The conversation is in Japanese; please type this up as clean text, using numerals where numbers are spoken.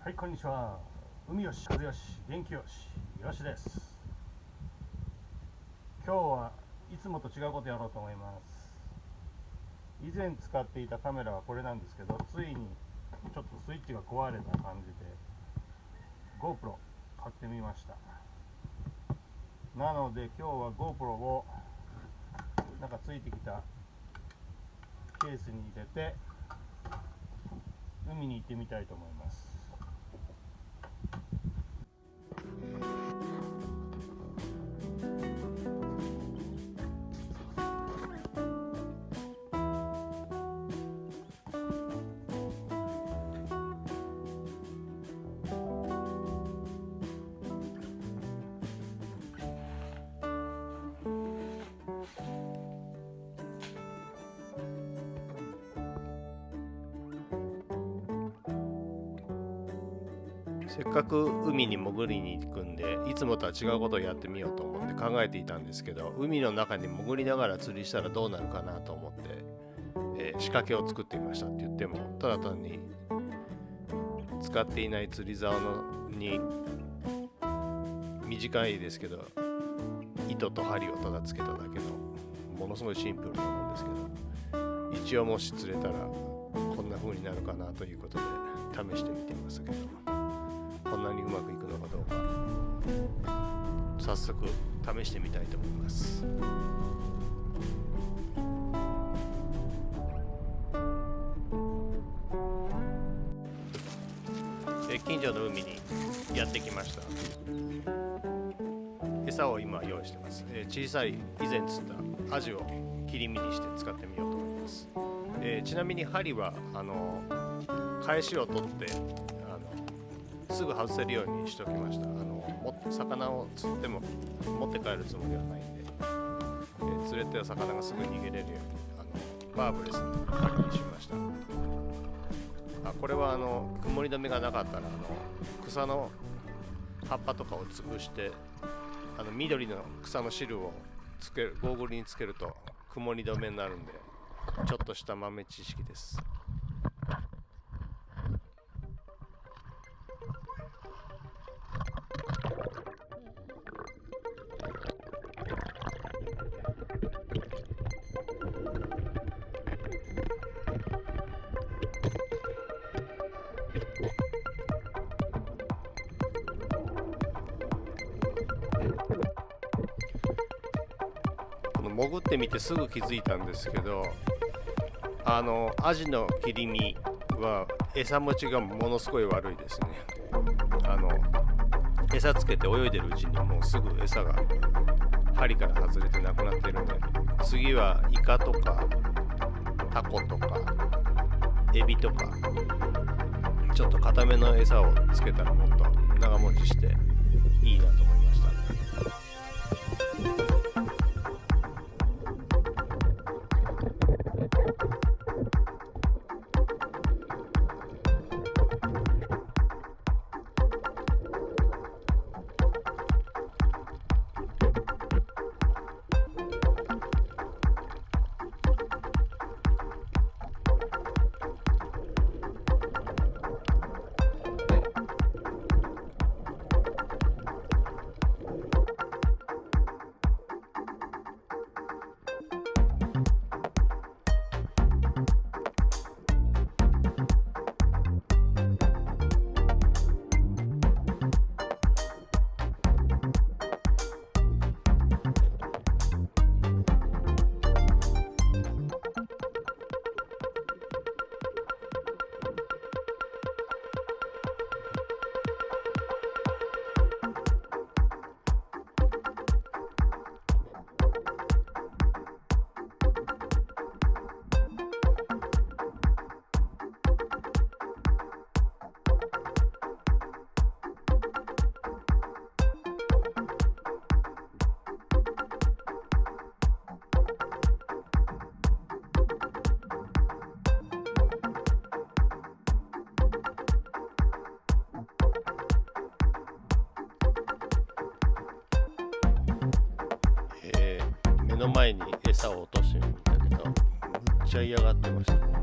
はい、こんにちは。海よし、風よし、元気よし、よしです。今日はいつもと違うことやろうと思います。以前使っていたカメラはこれなんですけど、ついにちょっとスイッチが壊れた感じで GoPro 買ってみました。なので今日は GoPro をなんかついてきたケースに入れて海に行ってみたいと思います。せっかく海に潜りに行くんで、いつもとは違うことをやってみようと思って考えていたんですけど、海の中に潜りながら釣りしたらどうなるかなと思って、仕掛けを作ってみましたって言っても、ただ単に使っていない釣り竿に短いですけど糸と針をただつけただけのものすごいシンプルなもんですけど、一応もし釣れたらこんな風になるかなということで試してみていますけど、こんなにうまくいくのかどうか早速試してみたいと思います。近所の海にやってきました。餌を今用意してます。小さい以前釣ったアジを切り身にして使ってみようと思います。ちなみに針は返しを取ってすぐ外せるようにしておきました。魚を釣っても持って帰るつもりはないんで、釣れて魚がすぐ逃げれるようにバーブレスの針にしました。これは曇り止めがなかったら草の葉っぱとかを潰して緑の草の汁をゴーグルにつけると曇り止めになるんで、ちょっとした豆知識です。潜ってみてすぐ気づいたんですけど、アジの切り身は餌持ちがものすごい悪いですね。餌つけて泳いでるうちにもうすぐ餌が針から外れてなくなってるんで、次はイカとかタコとかエビとかちょっと固めの餌をつけたらもっと長持ちしていいなと思いました。目の前に餌を落としてるんだけど、むっちゃ嫌がってましたね。